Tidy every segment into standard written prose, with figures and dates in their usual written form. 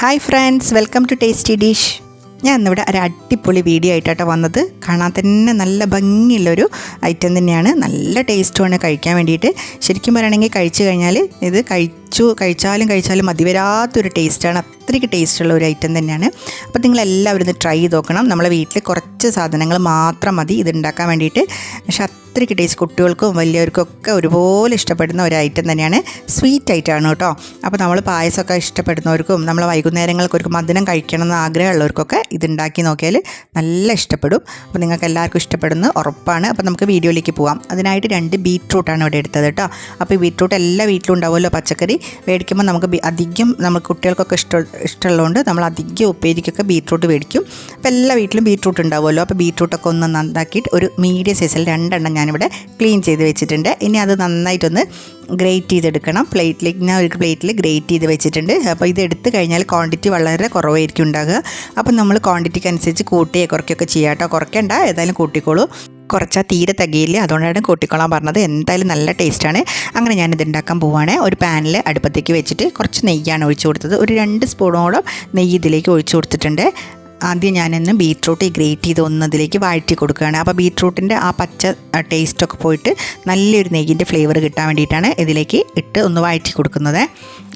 Hi friends, welcome to tasty dish. ഞാൻ ഇന്നിവിടെ ഒരു അടിപൊളി വീഡിയോ ആയിട്ടാണ് വന്നത്. കാണാൻ തന്നെ നല്ല ഭംഗിയുള്ളൊരു ഐറ്റം തന്നെയാണ്. നല്ല ടേസ്റ്റുമാണ് കഴിക്കാൻ വേണ്ടിയിട്ട്. ശരിക്കും പറയുകയാണെങ്കിൽ കഴിച്ചു കഴിഞ്ഞാൽ ഇത് കഴിച്ചാലും മതി വരാത്തൊരു ടേസ്റ്റാണ്. അത്രയ്ക്ക് ടേസ്റ്റുള്ള ഒരു ഐറ്റം തന്നെയാണ്. അപ്പോൾ നിങ്ങളെല്ലാവരും ഇത് ട്രൈ ചെയ്ത് നോക്കണം. നമ്മളെ വീട്ടിൽ കുറച്ച് സാധനങ്ങൾ മാത്രം മതി ഇത് ഉണ്ടാക്കാൻ വേണ്ടിയിട്ട്. പക്ഷെ അത്രയ്ക്ക് ടേസ്റ്റ്, കുട്ടികൾക്കും വലിയവർക്കും ഒക്കെ ഒരുപോലെ ഇഷ്ടപ്പെടുന്ന ഒരു ഐറ്റം തന്നെയാണ്. സ്വീറ്റ് ഐറ്റമാണ് കേട്ടോ. അപ്പോൾ നമ്മൾ പായസമൊക്കെ ഇഷ്ടപ്പെടുന്നവർക്കും നമ്മൾ വൈകുന്നേരങ്ങൾക്കൊരു മധുരം കഴിക്കണം എന്ന് ആഗ്രഹമുള്ളവർക്കൊക്കെ ഇതുണ്ടാക്കി നോക്കിയാൽ നല്ല ഇഷ്ടപ്പെടും. അപ്പോൾ നിങ്ങൾക്ക് എല്ലാവർക്കും ഇഷ്ടപ്പെടുന്നത് ഉറപ്പാണ്. അപ്പോൾ നമുക്ക് വീഡിയോയിലേക്ക് പോകാം. അതിനായിട്ട് 2 ബീറ്റ്റൂട്ടാണ് ഇവിടെ എടുത്തത് കേട്ടോ. അപ്പോൾ ഈ ബീറ്റ്റൂട്ട് എല്ലാ വീട്ടിലും ഉണ്ടാവുമല്ലോ. പച്ചക്കറി മേടിക്കുമ്പോൾ നമുക്ക് അധികം നമുക്ക് കുട്ടികൾക്കൊക്കെ ഇഷ്ടമുള്ളതുകൊണ്ട് നമ്മൾ അധികം ഉപ്പേരിക്കൊക്കെ ബീറ്റ്റൂട്ട് മേടിക്കും. അപ്പോൾ എല്ലാ വീട്ടിലും ബീറ്റ്റൂട്ട് ഉണ്ടാവുമല്ലോ. അപ്പോൾ ബീറ്റ്റൂട്ടൊക്കെ ഒന്ന് നന്നാക്കിയിട്ട് ഒരു മീഡിയം സൈസിൽ 2 എണ്ണം ഞാനിവിടെ ക്ലീൻ ചെയ്ത് വെച്ചിട്ടുണ്ട്. ഇനി അത് നന്നായിട്ടൊന്ന് ഗ്രേറ്റ് ചെയ്തെടുക്കണം. ഞാൻ ഒരു പ്ലേറ്റിൽ ഗ്രേറ്റ് ചെയ്ത് വെച്ചിട്ടുണ്ട്. അപ്പോൾ ഇത് എടുത്ത് കഴിഞ്ഞാൽ ക്വാണ്ടിറ്റി വളരെ കുറവായിരിക്കും ഉണ്ടാകുക. അപ്പം നമ്മൾ ക്വാണ്ടിറ്റിക്ക് അനുസരിച്ച് കൂട്ടുകയോ കുറയ്ക്കുകയൊക്കെ ചെയ്യാം കേട്ടോ. കുറയ്ക്കണ്ട, ഏതായാലും കൂട്ടിക്കോളൂ. കുറച്ചാൽ തീരെ തികയില്ല, അതുകൊണ്ടാണ് കൂട്ടിക്കോളാൻ പറഞ്ഞത്. എന്തായാലും നല്ല ടേസ്റ്റാണ്. അങ്ങനെ ഞാനിത് ഉണ്ടാക്കാൻ പോവുകയാണ്. ഒരു പാനിൽ അടുപ്പത്തേക്ക് വെച്ചിട്ട് കുറച്ച് നെയ്യാണ് ഒഴിച്ചു കൊടുത്തത്. ഒരു 2 സ്പൂണോളം നെയ്യ് ഇതിലേക്ക് ഒഴിച്ചു കൊടുത്തിട്ടുണ്ട്. ആദ്യം ഞാനിന്ന് ബീറ്റ്റൂട്ട് ഗ്രേറ്റ് ചെയ്ത് ഒന്നതിലേക്ക് വഴറ്റി കൊടുക്കുകയാണ്. അപ്പോൾ ബീറ്റ്റൂട്ടിൻ്റെ ആ പച്ച ടേസ്റ്റൊക്കെ പോയിട്ട് നല്ലൊരു നെയ്യിൻ്റെ ഫ്ലേവർ കിട്ടാൻ വേണ്ടിയിട്ടാണ് ഇതിലേക്ക് ഇട്ട് ഒന്ന് വഴറ്റി കൊടുക്കുന്നത്.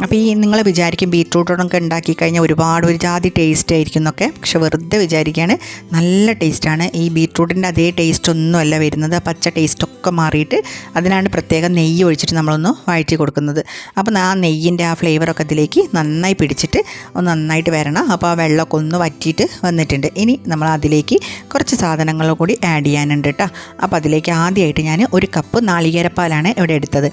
അപ്പോൾ ഈ നിങ്ങൾ വിചാരിക്കും ബീറ്റ്റൂട്ടൊക്കെ ഉണ്ടാക്കി കഴിഞ്ഞാൽ ഒരു ജാതി ടേസ്റ്റ് ആയിരിക്കും എന്നൊക്കെ. പക്ഷെ വെറുതെ വിചാരിക്കുകയാണ്, നല്ല ടേസ്റ്റാണ്. ഈ ബീറ്റ്റൂട്ടിൻ്റെ അതേ ടേസ്റ്റ് ഒന്നുമല്ല വരുന്നത്. പച്ച ടേസ്റ്റൊക്കെ മാറിയിട്ട് അതിനാണ് പ്രത്യേകം നെയ്യ് ഒഴിച്ചിട്ട് നമ്മളൊന്ന് വഴറ്റി കൊടുക്കുന്നത്. അപ്പോൾ ആ നെയ്യിൻ്റെ ആ ഫ്ലേവറൊക്കെ ഇതിലേക്ക് നന്നായി പിടിച്ചിട്ട് ഒന്ന് നന്നായിട്ട് വരണം. അപ്പോൾ ആ വെള്ളമൊക്കെ ഒന്ന് വറ്റിയിട്ട് വന്നിട്ടുണ്ട്. ഇനി നമ്മൾ അതിലേക്ക് കുറച്ച് സാധനങ്ങളും കൂടി ആഡ് ചെയ്യാനുണ്ട് കേട്ടോ. അപ്പോൾ അതിലേക്ക് ആദ്യമായിട്ട് ഞാൻ 1 കപ്പ് നാളികേരപ്പാലാണ് ഇവിടെ എടുത്തത്.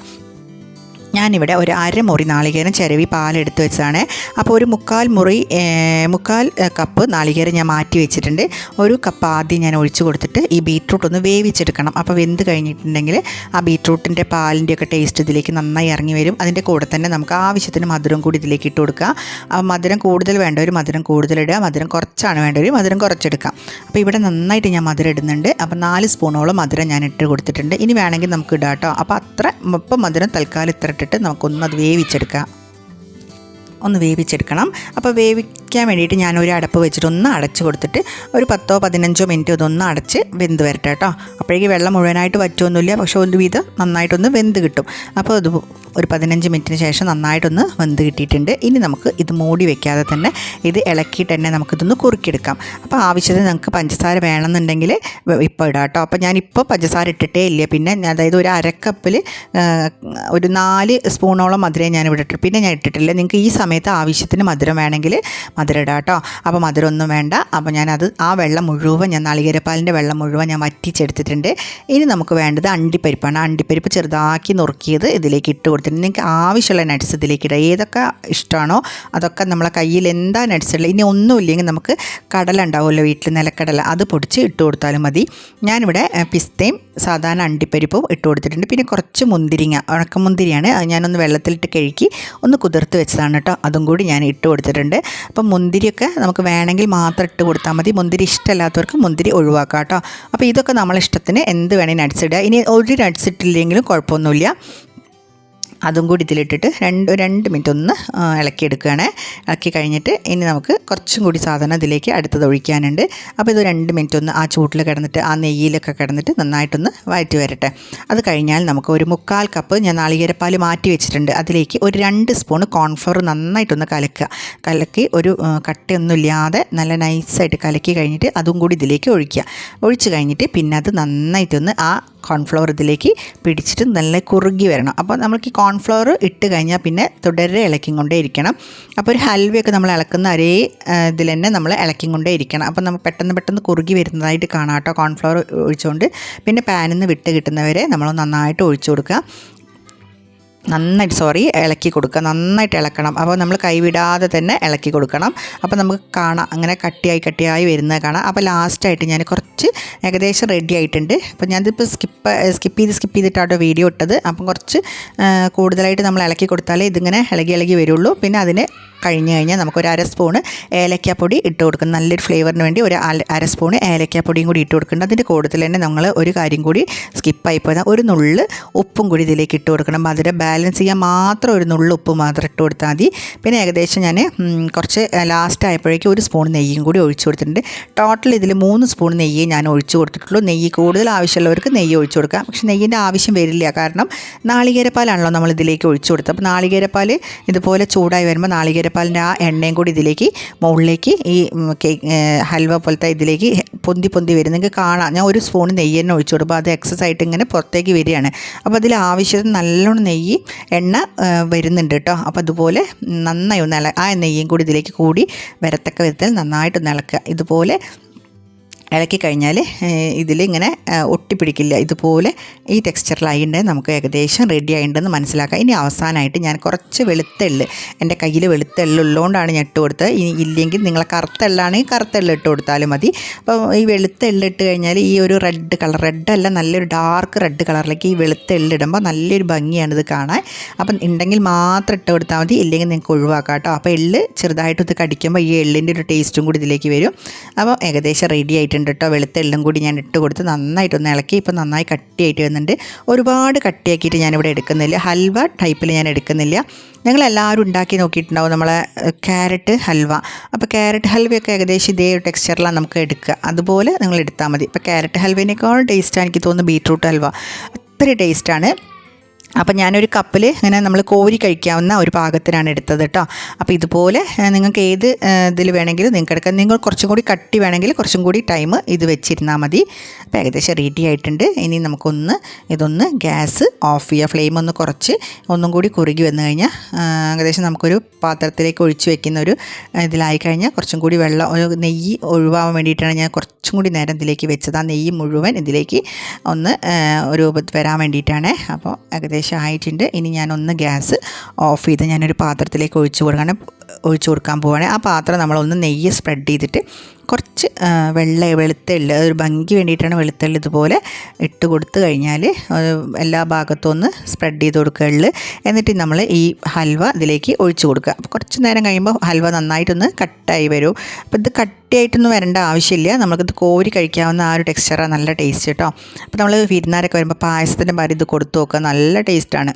ഞാനിവിടെ ഒരു 1/2 മുറി നാളികേരം ചിരവി പാലെടുത്ത് വെച്ചതാണ്. അപ്പോൾ ഒരു 1/4 കപ്പ് നാളികേരം ഞാൻ മാറ്റി വെച്ചിട്ടുണ്ട്. 1 കപ്പ് ആദ്യം ഞാൻ ഒഴിച്ച് കൊടുത്തിട്ട് ഈ ബീറ്റ്റൂട്ട് ഒന്ന് വേവിച്ചെടുക്കണം. അപ്പോൾ വെന്ത് കഴിഞ്ഞിട്ടുണ്ടെങ്കിൽ ആ ബീറ്റ്റൂട്ടിൻ്റെ പാലിൻ്റെയൊക്കെ ടേസ്റ്റ് ഇതിലേക്ക് നന്നായി ഇറങ്ങി വരും. അതിൻ്റെ കൂടെ തന്നെ നമുക്ക് ആവശ്യത്തിന് മധുരം കൂടി ഇതിലേക്ക് ഇട്ട് കൊടുക്കുക. അപ്പോൾ മധുരം കൂടുതൽ വേണ്ടവർ മധുരം കൂടുതലിടുക, മധുരം കുറച്ചാണ് വേണ്ടവർ മധുരം കുറച്ചെടുക്കാം. അപ്പോൾ ഇവിടെ നന്നായിട്ട് ഞാൻ മധുരം ഇടുന്നുണ്ട്. അപ്പോൾ 4 സ്പൂണോളം മധുരം ഞാൻ ഇട്ട് കൊടുത്തിട്ടുണ്ട്. ഇനി വേണമെങ്കിൽ നമുക്ക് ഇടാം കേട്ടോ. അപ്പോൾ ഇപ്പം മധുരം തൽക്കാലം ഇത്ര ഇട്ടിട്ട് നമുക്കൊന്നത് വേവിച്ചെടുക്കണം. അപ്പോൾ വേവിക്കാൻ വേണ്ടിയിട്ട് ഞാൻ ഒരു അടപ്പ് വെച്ചിട്ട് ഒന്ന് അടച്ച് കൊടുത്തിട്ട് ഒരു 10-15 മിനിറ്റ് ഇതൊന്ന് അടച്ച് വെന്ത് വരട്ടെ കേട്ടോ. അപ്പോഴേക്ക് വെള്ളം മുഴുവനായിട്ട് വറ്റുമൊന്നുമില്ല, പക്ഷേ ഒരുവിധം നന്നായിട്ടൊന്ന് വെന്ത് കിട്ടും. അപ്പോൾ അത് ഒരു 15 മിനിറ്റിന് ശേഷം നന്നായിട്ടൊന്ന് വെന്ത് കിട്ടിയിട്ടുണ്ട്. ഇനി നമുക്ക് ഇത് മൂടി വെക്കാതെ തന്നെ ഇത് ഇളക്കിയിട്ട് തന്നെ നമുക്കിതൊന്ന് കുറുക്കിയെടുക്കാം. അപ്പോൾ ആവശ്യത്തിന് നമുക്ക് പഞ്ചസാര വേണമെന്നുണ്ടെങ്കിൽ ഇപ്പോൾ ഇടാം കേട്ടോ. അപ്പോൾ ഞാനിപ്പോൾ പഞ്ചസാര ഇട്ടിട്ടേ ഇല്ല. പിന്നെ അതായത് ഒരു 1/2 കപ്പിൽ ഒരു 4 സ്പൂണോളം മധുരം ഞാൻ ഇവിടെ ഇട്ടു. പിന്നെ ഞാൻ ഇട്ടിട്ടില്ല. നിങ്ങൾക്ക് ഈ സമയത്ത് ആവശ്യത്തിന് മധുരം വേണമെങ്കിൽ മധുരം ഇടാം കേട്ടോ. അപ്പോൾ മധുരമൊന്നും വേണ്ട. അപ്പോൾ ആ വെള്ളം മുഴുവൻ നാളികേരപ്പാലിൻ്റെ വെള്ളം മുഴുവൻ ഞാൻ വറ്റിച്ചെടുത്തിട്ടുണ്ട്. ഇനി നമുക്ക് വേണ്ടത് അണ്ടിപ്പരിപ്പാണ്. അണ്ടിപ്പരിപ്പ് ചെറുതാക്കി നുറുക്കിയത് ഇതിലേക്ക് ഇട്ട് കൊടുത്തിട്ടുണ്ട്. നിങ്ങൾക്ക് ആവശ്യമുള്ള നട്ട്സ് ഇതിലേക്ക് ഇടാം. ഏതൊക്കെ ഇഷ്ടമാണോ അതൊക്കെ നമ്മളെ കയ്യിൽ എന്താ നട്ട്സ് ഉള്ളത്. ഇനി ഒന്നുമില്ലെങ്കിൽ നമുക്ക് കടല ഉണ്ടാവുമല്ലോ വീട്ടിൽ, നിലക്കടല, അത് പൊടിച്ച് ഇട്ട് കൊടുത്താലും മതി. ഞാനിവിടെ പിസ്തയും സാധാരണ അണ്ടിപ്പരിപ്പും ഇട്ട് കൊടുത്തിട്ടുണ്ട്. പിന്നെ കുറച്ച് ഉണക്കമുന്തിരിയാണ്. അത് ഞാനൊന്ന് വെള്ളത്തിലിട്ട് കഴുകി ഒന്ന് കുതിർത്ത് വെച്ചതാണ് കേട്ടോ. അതും കൂടി ഞാൻ ഇട്ട് കൊടുത്തിട്ടുണ്ട്. അപ്പം മുന്തിരിയൊക്കെ നമുക്ക് വേണമെങ്കിൽ മാത്രം ഇട്ട് കൊടുത്താൽ മതി. മുന്തിരി ഇഷ്ടമല്ലാത്തവർക്ക് മുന്തിരി ഒഴിവാക്കാം കേട്ടോ. അപ്പോൾ ഇതൊക്കെ നമ്മളെ ഇഷ്ടത്തിന് എന്ത് വേണമെങ്കിൽ നട്ട്സ് ഇടുക. ഇനി ഒരു നട്ട്സ് ഇട്ടില്ലെങ്കിലും കുഴപ്പമൊന്നുമില്ല. അതും കൂടി ഇതിലിട്ടിട്ട് 2 മിനിറ്റ് ഒന്ന് ഇളക്കിയെടുക്കുകയാണ്. ഇളക്കി കഴിഞ്ഞിട്ട് ഇനി നമുക്ക് കുറച്ചും കൂടി സാധനം ഇതിലേക്ക് അടുത്തത് ഒഴിക്കാനുണ്ട്. അപ്പോൾ ഇത് 2 മിനിറ്റ് ഒന്ന് ആ ചൂട്ടിൽ കിടന്നിട്ട് ആ നെയ്യിലൊക്കെ കിടന്നിട്ട് നന്നായിട്ടൊന്ന് വഴറ്റി വരട്ടെ. അത് കഴിഞ്ഞാൽ നമുക്ക് ഒരു 1/4 കപ്പ് ഞാൻ നാളികേരപ്പാൽ മാറ്റി വെച്ചിട്ടുണ്ട്. അതിലേക്ക് ഒരു 2 സ്പൂൺ കോൺഫ്ലവർ നന്നായിട്ടൊന്ന് കലക്കി ഒരു കട്ടയൊന്നുമില്ലാതെ നല്ല നൈസായിട്ട് കലക്കി കഴിഞ്ഞിട്ട് അതും കൂടി ഇതിലേക്ക് ഒഴിച്ച് കഴിഞ്ഞിട്ട് പിന്നെ അത് നന്നായിട്ടൊന്ന് ആ കോൺഫ്ലവർ ഇതിലേക്ക് പിടിച്ചിട്ട് നല്ല കുറുകി വരണം. അപ്പോൾ നമ്മൾക്ക് ഈ കോൺഫ്ലവർ ഇട്ട് കഴിഞ്ഞാൽ പിന്നെ തുടരെ ഇളക്കിക്കൊണ്ടേ ഇരിക്കണം. അപ്പോൾ ഒരു ഹൽവയൊക്കെ നമ്മൾ ഇളക്കുന്ന ഒരേ ഇതിൽ തന്നെ നമ്മൾ ഇളക്കിക്കൊണ്ടേ ഇരിക്കണം. അപ്പോൾ നമുക്ക് പെട്ടെന്ന് കുറുകി വരുന്നതായിട്ട് കാണാം കേട്ടോ. കോൺഫ്ലവർ ഒഴിച്ചുകൊണ്ട് പിന്നെ പാനിൽ നിന്ന് വിട്ട് കിട്ടുന്നവരെ നമ്മൾ നന്നായിട്ട് ഒഴിച്ചു കൊടുക്കുക. ഇളക്കി കൊടുക്കുക. നന്നായിട്ട് ഇളക്കണം. അപ്പോൾ നമ്മൾ കൈവിടാതെ തന്നെ ഇളക്കി കൊടുക്കണം. അപ്പോൾ നമുക്ക് കാണാം അങ്ങനെ കട്ടിയായി വരുന്നത് കാണാം. അപ്പോൾ ലാസ്റ്റായിട്ട് ഞാൻ കുറച്ച് ഏകദേശം റെഡി ആയിട്ടുണ്ട്. അപ്പോൾ ഞാനിതിപ്പോൾ സ്കിപ്പ് ചെയ്തിട്ടാട്ടോ വീഡിയോ ഇട്ടത്. അപ്പം കുറച്ച് കൂടുതലായിട്ട് നമ്മൾ ഇളക്കി കൊടുത്താലേ ഇതിങ്ങനെ ഇളകി വരുള്ളൂ. പിന്നെ അതിന് കഴിഞ്ഞ് കഴിഞ്ഞാൽ നമുക്കൊരു അര സ്പൂണ് ഏലക്കാപ്പൊടി ഇട്ട് കൊടുക്കണം. നല്ലൊരു ഫ്ലേവറിന് വേണ്ടി ഒരു അര സ്പൂണ് ഏലക്കാപ്പൊടിയും കൂടി ഇട്ട് കൊടുക്കണം. അതിൻ്റെ കൂട്ടത്തിൽ തന്നെ നമ്മൾ ഒരു കാര്യം കൂടി സ്കിപ്പായി പോയാൽ ഒരു നുള്ള് ഉപ്പും കൂടി ഇതിലേക്ക് ഇട്ട് കൊടുക്കണം. മധുരം ബാലൻസ് ചെയ്യാൻ മാത്രം ഒരു നുള്ള് ഉപ്പ് മാത്രം ഇട്ട് കൊടുത്താൽ മതി. പിന്നെ ഏകദേശം ഞാൻ കുറച്ച് ലാസ്റ്റ് ആയപ്പോഴേക്കും ഒരു സ്പൂൺ നെയ്യും കൂടി ഒഴിച്ചു കൊടുത്തിട്ടുണ്ട്. ടോട്ടൽ ഇതിൽ 3 സ്പൂൺ നെയ്യേ ഞാൻ ഒഴിച്ചു കൊടുത്തിട്ടുള്ളൂ. നെയ്യ് കൂടുതൽ ആവശ്യമുള്ളവർക്ക് നെയ്യ് ഒഴിച്ചു കൊടുക്കാം. പക്ഷേ നെയ്യിൻ്റെ ആവശ്യം വരില്ല, കാരണം നാളികേരപ്പാലാണല്ലോ നമ്മൾ ഇതിലേക്ക് ഒഴിച്ചു കൊടുത്തത്. അപ്പോൾ നാളികേരപ്പാൽ ഇതുപോലെ ചൂടായി വരുമ്പോൾ നാളികേരപ്പാലിൻ്റെ ആ എണ്ണയും കൂടി ഇതിലേക്ക് മുകളിലേക്ക് ഈ ഹൽവ പോലത്തെ ഇതിലേക്ക് പൊന്തി വരും. നിങ്ങൾക്ക് കാണാം, ഞാൻ ഒരു സ്പൂൺ നെയ്യ് തന്നെ ഒഴിച്ചു കൊടുക്കും. അത് എക്സസ് ആയിട്ട് ഇങ്ങനെ പുറത്തേക്ക് വരികയാണ്. അപ്പോൾ അതിൽ ആവശ്യത്തിന് നല്ലോണം നെയ്യ് എണ്ണ വരുന്നുണ്ട് കേട്ടോ. അപ്പോൾ അതുപോലെ നന്നായി ഒന്ന് ആ നെയ്യും കൂടി ഇതിലേക്ക് കൂടി വരത്തക്ക വിധത്തിൽ നന്നായിട്ടൊന്ന് ഇളക്കുക. ഇതുപോലെ ഇളക്കി കഴിഞ്ഞാൽ ഇതിലിങ്ങനെ ഒട്ടിപ്പിടിക്കില്ല. ഇതുപോലെ ഈ ടെക്സ്ചറിലായിട്ടുണ്ടെങ്കിൽ നമുക്ക് ഏകദേശം റെഡി ആയിട്ടുണ്ടെന്ന് മനസ്സിലാക്കാം. ഇനി അവസാനമായിട്ട് ഞാൻ കുറച്ച് വെളുത്തെള്ള്, എൻ്റെ കയ്യിൽ വെളുത്തെള്ള് ഉള്ളതുകൊണ്ടാണ് ഞാൻ ഇട്ട് കൊടുത്തത്. ഇനി ഇല്ലെങ്കിൽ നിങ്ങളെ കറുത്തെള്ളാണെങ്കിൽ കറുത്തെള്ള് ഇട്ട് കൊടുത്താലും മതി. അപ്പോൾ ഈ വെളുത്തെള്ള് ഇട്ട് കഴിഞ്ഞാൽ ഈ ഒരു റെഡ് കളർ, റെഡല്ല നല്ലൊരു ഡാർക്ക് റെഡ് കളറിലേക്ക് ഈ വെളുത്തെള്ള് ഇടുമ്പോൾ നല്ലൊരു ഭംഗിയാണ് ഇത് കാണാൻ. അപ്പം ഉണ്ടെങ്കിൽ മാത്രം ഇട്ട് കൊടുത്താൽ മതി, ഇല്ലെങ്കിൽ നിങ്ങൾക്ക് ഒഴിവാക്കാം കേട്ടോ. അപ്പോൾ എള്ള് ചെറുതായിട്ടൊന്ന് കടിക്കുമ്പോൾ ഈ എള്ളിൻ്റെ ഒരു ടേസ്റ്റും കൂടി ഇതിലേക്ക് വരും. അപ്പോൾ ഏകദേശം റെഡി ആയിട്ട് കേട്ടോ. വെളുത്ത എള്ളും കൂടി ഞാൻ ഇട്ട് കൊടുത്ത് നന്നായിട്ടൊന്ന് ഇളക്കി. ഇപ്പോൾ നന്നായി കട്ടിയായിട്ട് വരുന്നുണ്ട്. ഒരുപാട് കട്ടിയാക്കിയിട്ട് ഞാനിവിടെ എടുക്കുന്നില്ല, ഹൽവ ടൈപ്പിൽ ഞാൻ എടുക്കുന്നില്ല. ഞങ്ങളെല്ലാവരും ഉണ്ടാക്കി നോക്കിയിട്ടുണ്ടാവും നമ്മളെ ക്യാരറ്റ് ഹൽവ. അപ്പോൾ ക്യാരറ്റ് ഹൽവയൊക്കെ ഏകദേശം ഇതേ ഒരു ടെക്സ്ചറിലാണ് നമുക്ക് എടുക്കുക. അതുപോലെ നിങ്ങൾ എടുത്താൽ മതി. ഇപ്പോൾ ക്യാരറ്റ് ഹൽവേനേക്കാളും ടേസ്റ്റാണ് എനിക്ക് തോന്നുന്നു ബീട്രൂട്ട് ഹൽവ. അത്രയും ടേസ്റ്റാണ്. അപ്പം ഞാനൊരു കപ്പിൽ ഇങ്ങനെ നമ്മൾ കോരി കഴിക്കാവുന്ന ഒരു പാകത്തിനാണ് എടുത്തത് കേട്ടോ. അപ്പോൾ ഇതുപോലെ നിങ്ങൾക്ക് ഏത് ഇതിൽ വേണമെങ്കിലും നിങ്ങൾക്ക് എടുക്കാം. നിങ്ങൾ കുറച്ചും കൂടി കട്ടി വേണമെങ്കിൽ കുറച്ചും കൂടി ടൈം ഇത് വെച്ചിരുന്നാൽ മതി. അപ്പോൾ ഏകദേശം റെഡി ആയിട്ടുണ്ട്. ഇനി നമുക്കൊന്ന് ഇതൊന്ന് ഗ്യാസ് ഓഫ് ചെയ്യുക. ഫ്ലെയിം ഒന്ന് കുറച്ച് ഒന്നും കൂടി കുറുകി വന്നു കഴിഞ്ഞാൽ ഏകദേശം നമുക്കൊരു പാത്രത്തിലേക്ക് ഒഴിച്ച് വെക്കുന്ന ഒരു ഇതിലായി കഴിഞ്ഞാൽ കുറച്ചും കൂടി വെള്ളം, ഒരു നെയ്യ് ഒഴിവാകാൻ വേണ്ടിയിട്ടാണ് ഞാൻ കുറച്ചും കൂടി നേരം ഇതിലേക്ക് വെച്ചത്. ആ നെയ്യ് മുഴുവൻ ഇതിലേക്ക് ഒന്ന് രൂപത്തിൽ വരാൻ വേണ്ടിയിട്ടാണ്. അപ്പോൾ ഏകദേശം ആയിട്ടുണ്ട്. ഇനി ഞാനൊന്ന് ഗ്യാസ് ഓഫ് ചെയ്ത് ഞാനൊരു പാത്രത്തിലേക്ക് ഒഴിച്ചു കൊടുക്കാൻ പോവുകയാണ്. ആ പാത്രം നമ്മളൊന്ന് നെയ്യ് സ്പ്രെഡ് ചെയ്തിട്ട് കുറച്ച് വെളുത്തുള്ളി, അതൊരു ഭംഗിക്ക് വേണ്ടിയിട്ടാണ് വെളുത്തുള്ളി ഇതുപോലെ ഇട്ട് കൊടുത്തു കഴിഞ്ഞാൽ എല്ലാ ഭാഗത്തും ഒന്ന് സ്പ്രെഡ് ചെയ്ത് കൊടുക്കുക. എന്നിട്ട് നമ്മൾ ഈ ഹൽവ ഇതിലേക്ക് ഒഴിച്ചു കൊടുക്കുക. അപ്പോൾ കുറച്ച് നേരം കഴിയുമ്പോൾ ഹൽവ നന്നായിട്ടൊന്ന് കട്ടായി വരും. അപ്പോൾ ഇത് കട്ടിയായിട്ടൊന്നും വരേണ്ട ആവശ്യമില്ല. നമുക്കിത് കോരി കഴിക്കാവുന്ന ആ ഒരു ടെക്സ്ചറാണ് നല്ല ടേസ്റ്റ് കേട്ടോ. അപ്പോൾ നമ്മൾ വിരുന്നാരൊക്കെ വരുമ്പോൾ പായസത്തിൻ്റെ മാതിരി ഇത് കൊടുത്തു നോക്കുക, നല്ല ടേസ്റ്റാണ്.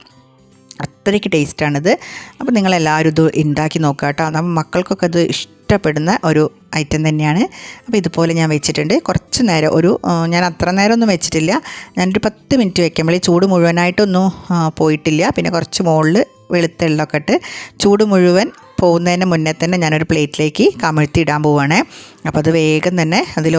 അത്രയ്ക്ക് ടേസ്റ്റാണിത്. അപ്പോൾ നിങ്ങളെല്ലാവരും ഇത് ഉണ്ടാക്കി നോക്കുക കേട്ടോ. നമ്മൾ മക്കൾക്കൊക്കെ ഇത് ഇഷ്ടപ്പെടുന്ന ഒരു ഐറ്റം തന്നെയാണ്. അപ്പോൾ ഇതുപോലെ ഞാൻ വെച്ചിട്ടുണ്ട്. കുറച്ച് നേരം ഞാൻ അത്ര നേരമൊന്നും വെച്ചിട്ടില്ല. ഞാനൊരു 10 മിനിറ്റ് വയ്ക്കുമ്പോൾ ഈ ചൂട് മുഴുവനായിട്ടൊന്നും പോയിട്ടില്ല. പിന്നെ കുറച്ച് മുകളിൽ വെളുത്തുള്ളൊക്കെ ഇട്ട് ചൂട് മുഴുവൻ പോകുന്നതിന് മുന്നേ തന്നെ ഞാനൊരു പ്ലേറ്റിലേക്ക് കമഴ്ത്തി ഇടാൻ പോവുകയാണ്. അപ്പോൾ അത് വേഗം തന്നെ അതിൽ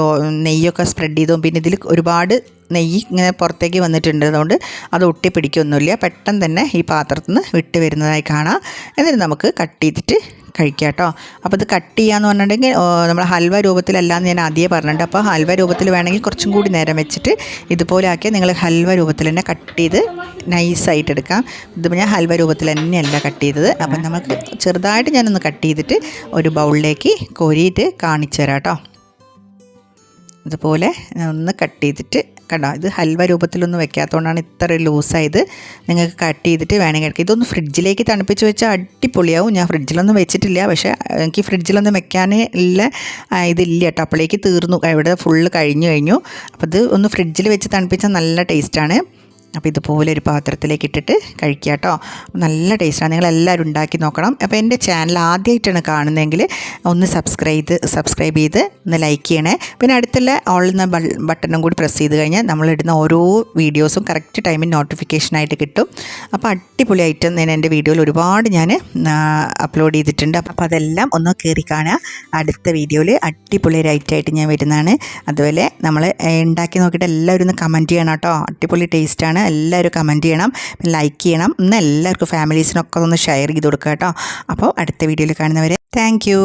നെയ്യൊക്കെ സ്പ്രെഡ് ചെയ്തു. പിന്നെ ഇതിൽ ഒരുപാട് നെയ്യ് ഇങ്ങനെ പുറത്തേക്ക് വന്നിട്ടുണ്ട്, അതുകൊണ്ട് അത് ഒട്ടിപ്പിടിക്കൊന്നുമില്ല. പെട്ടെന്ന് തന്നെ ഈ പാത്രത്തിൽ നിന്ന് വിട്ട് വരുന്നതായി കാണാം. എന്നിട്ട് നമുക്ക് കട്ട് ചെയ്തിട്ട് കഴിക്കാം കേട്ടോ. അപ്പോൾ ഇത് കട്ട് ചെയ്യാന്ന് പറഞ്ഞിട്ടുണ്ടെങ്കിൽ നമ്മൾ ഹൽവ രൂപത്തിലല്ലാന്ന് ഞാൻ ആദ്യമേ പറഞ്ഞിട്ടുണ്ട്. അപ്പോൾ ഹൽവ രൂപത്തിൽ വേണമെങ്കിൽ കുറച്ചും കൂടി നേരം വെച്ചിട്ട് ഇതുപോലെ ആക്കിയാൽ നിങ്ങൾ ഹൽവ രൂപത്തിൽ തന്നെ കട്ട് ചെയ്ത് നൈസായിട്ട് എടുക്കാം. ഇത് ഞാൻ ഹൽവ രൂപത്തിൽ തന്നെയല്ല കട്ട് ചെയ്തത്. അപ്പം നമുക്ക് ചെറുതായിട്ട് ഞാനൊന്ന് കട്ട് ചെയ്തിട്ട് ഒരു ബൗളിലേക്ക് കോരിയിട്ട് കാണിച്ചു തരാം കേട്ടോ. ഇതുപോലെ ഒന്ന് കട്ട് ചെയ്തിട്ട് കണ്ടോ, ഇത് ഹൽവ രൂപത്തിലൊന്നും വെക്കാത്തതുകൊണ്ടാണ് ഇത്ര ലൂസായത്. നിങ്ങൾക്ക് കട്ട് ചെയ്തിട്ട് വേണമെങ്കിൽ എടുക്കുക. ഇതൊന്ന് ഫ്രിഡ്ജിലേക്ക് തണുപ്പിച്ച് വെച്ചാൽ അടിപൊളിയാവും. ഞാൻ ഫ്രിഡ്ജിലൊന്നും വെച്ചിട്ടില്ല, പക്ഷേ എനിക്ക് ഫ്രിഡ്ജിലൊന്നും വെക്കാൻ ഇതില്ല കേട്ടോ. അപ്പോഴേക്ക് തീർന്നു, ഇവിടെ ഫുള്ള് കഴിഞ്ഞു. അപ്പോൾ ഇത് ഒന്ന് ഫ്രിഡ്ജിൽ വെച്ച് തണുപ്പിച്ചാൽ നല്ല ടേസ്റ്റാണ്. അപ്പോൾ ഇതുപോലെ ഒരു പാത്രത്തിലേക്ക് ഇട്ടിട്ട് കഴിക്കുക കേട്ടോ. നല്ല ടേസ്റ്റാണ്. നിങ്ങളെല്ലാവരും ഉണ്ടാക്കി നോക്കണം. അപ്പോൾ എൻ്റെ ചാനൽ ആദ്യമായിട്ടാണ് കാണുന്നതെങ്കിൽ ഒന്ന് സബ്സ്ക്രൈബ് ചെയ്ത് ഒന്ന് ലൈക്ക് ചെയ്യണേ. പിന്നെ അടുത്തുള്ള ഓൾ എന്ന ബട്ടണും കൂടി പ്രസ് ചെയ്ത് കഴിഞ്ഞാൽ നമ്മളിടുന്ന ഓരോ വീഡിയോസും കറക്റ്റ് ടൈമിൽ നോട്ടിഫിക്കേഷനായിട്ട് കിട്ടും. അപ്പോൾ അടിപൊളി ഐറ്റം ഞാൻ എൻ്റെ വീഡിയോയിൽ ഒരുപാട് ഞാൻ അപ്ലോഡ് ചെയ്തിട്ടുണ്ട്. അപ്പോൾ അതെല്ലാം ഒന്ന് കയറി കാണുക. അടുത്ത വീഡിയോയിൽ അടിപൊളി ഒരു ഐറ്റമായിട്ട് ഞാൻ വരുന്നതാണ്. അതുപോലെ നമ്മൾ ഉണ്ടാക്കി നോക്കിയിട്ട് എല്ലാവരും ഒന്ന് കമൻറ്റ് ചെയ്യണം കേട്ടോ. അടിപൊളി ടേസ്റ്റാണ്. എല്ലാവരും കമൻറ്റ് ചെയ്യണം, ലൈക്ക് ചെയ്യണം. ഇന്ന് എല്ലാവർക്കും ഫാമിലീസിനൊക്കെ ഒന്ന് ഷെയർ ചെയ്ത് കൊടുക്കുക കേട്ടോ. അപ്പോൾ അടുത്ത വീഡിയോയിൽ കാണുന്നവരെ താങ്ക് യു.